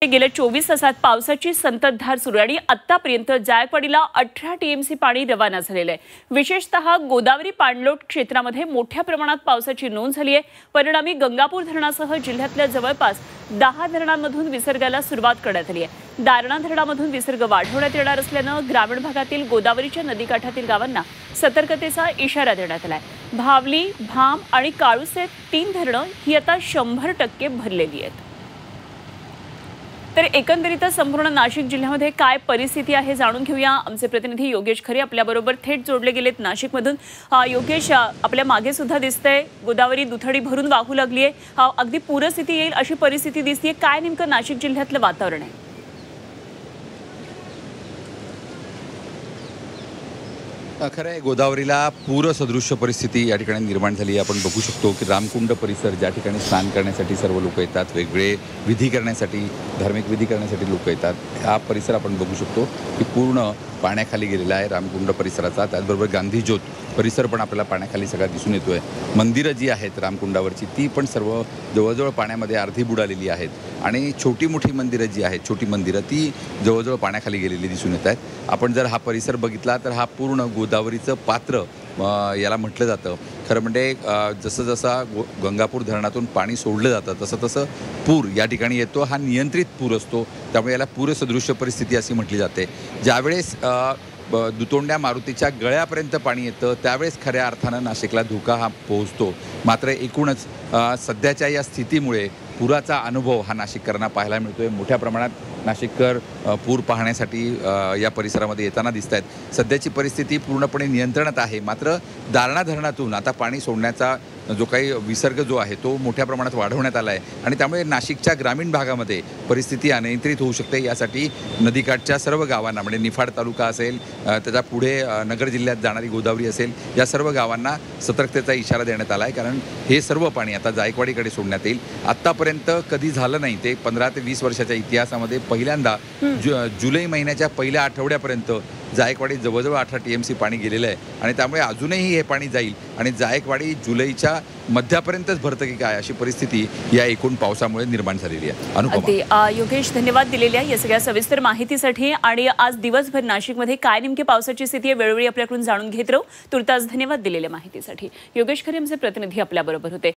गेल्या 24 तासात पावसाची संततधार सुरू आणि आतापर्यंत जायकवाडीला 18 टीएमसी पाणी रवाना झालेलं आहे। विशेषतः गोदावरी पाणलोट क्षेत्रामध्ये मोठ्या प्रमाणात पावसाची नोंद झाली आहे। परिणामी गंगापूर धरणासह जिल्ह्यातल्या जवळपास 10 धरणांमधून विसर्गाला सुरुवात करण्यात आली आहे। दारणा धरणामधून विसर्ग वाढवण्यात येणार असल्यानं ग्रामीण भागातील गोदावरीच्या नदीकाठातील गावांना सतर्कतेचा इशारा देण्यात आला आहे। भावली, भाम आणि काळुसे 3 धरणं ही आता 100% भरलेली आहेत। तर एकंदरीतच संपूर्ण नाशिक जिल्ह्यामध्ये काय परिस्थिती आहे जाणून घेऊया। आमचे प्रतिनिधी योगेश खरे आपल्याबरोबर थेट जोडले गेलेत नाशिकमधून। योगेश, आपल्या मागे सुद्धा दिसतंय गोदावरी दुथडी भरून वाहू लागली आहे। अगदी पूरस्थिती येईल अशी परिस्थिती दिसतेय। काय नेमकं नाशिक जिल्ह्यातलं वातावरण आहे? खरं आहे, गोदावरीला पूरसदृश्य परिस्थिती या ठिकाणी निर्माण झाली आहे। आपण बघू शकतो की रामकुंड परिसर ज्या ठिकाणी स्नान करण्यासाठी सर्व लोक येतात, वेगवेगळे विधी करण्यासाठी, धार्मिक विधी करण्यासाठी लोक येतात, हा परिसर आपण बघू शकतो की पूर्ण पाण्याखाली गेलेला आहे रामकुंड परिसराचा। त्याचबरोबर गांधी ज्योत परिसर पण आपल्याला पाण्याखाली सगळा दिसून येतोय। मंदिरं जी आहेत रामकुंडावरची ती पण सर्व जवळजवळ पाण्यामध्ये अर्धी बुडालेली आहेत आणि छोटी मोठी मंदिरं जी आहेत, छोटी मंदिरं ती जवळजवळ पाण्याखाली गेलेली दिसून येत आहेत। आपण जर हा परिसर बघितला तर हा पूर्ण गोदावरीचं पात्र याला म्हटलं जातं। खरं म्हणजे जसं जसं गंगापूर धरणातून पाणी सोडलं जातं तसं तसं पूर या ठिकाणी येतो। हा नियंत्रित पूर असतो, त्यामुळे याला पूरसदृश्य परिस्थिती अशी म्हटली जाते। ज्यावेळेस दुतोंड्या मारुतीच्या गळ्यापर्यंत पाणी येतं त्यावेळेस खऱ्या अर्थानं नाशिकला धोका हा पोहोचतो। मात्र एकूणच सध्याच्या या स्थितीमुळे पुराचा अनुभव हा नाशिककरांना पाहायला मिळतोय। मोठ्या प्रमाणात नाशिककर पूर पाहण्यासाठी या परिसरामध्ये येताना दिसत आहेत। सध्याची परिस्थिती पूर्णपणे नियंत्रणात आहे। मात्र दारणा धरणातून आता पाणी सोडण्याचा जो काही विसर्ग जो आहे तो मोठ्या प्रमाणात वाढवण्यात आला आहे आणि त्यामुळे नाशिकच्या ग्रामीण भागामध्ये परिस्थिती अनियंत्रित होऊ शकते। यासाठी नदीकाठच्या सर्व गावांना, म्हणजे निफाड तालुका असेल, त्याच्या पुढे नगर जिल्ह्यात जाणारी गोदावरी असेल, या सर्व गावांना सतर्कतेचा इशारा देण्यात आला आहे। कारण हे सर्व पाणी आता जायकवाडीकडे सोडण्यात येईल। आत्तापर्यंत कधी झालं नाही ते 15 ते 20 वर्षाच्या इतिहासामध्ये पहिल्यांदा जुलै महिन्याच्या पहिल्या आठवड्यापर्यंत जायकवाडी जवळजवळ 18 टीएमसी पाणी गेलेलं आहे आणि त्यामुळे अजूनही हे पाणी जाईल आणि जायकवाडी जुलैच्या मध्यापर्यंतच भरतं की काय अशी परिस्थिती या एकूण पावसामुळे निर्माण झालेली आहे। अनुपमा, योगेश धन्यवाद दिलेल्या या सगळ्या सविस्तर माहितीसाठी। आणि आज दिवसभर नाशिकमध्ये काय नेमकी पावसाची स्थिती आहे वेळोवेळी आपल्याकडून जाणून घेत राहू। तुर्तास धन्यवाद दिलेल्या माहितीसाठी। योगेश खरे आमचे प्रतिनिधी आपल्याबरोबर होते।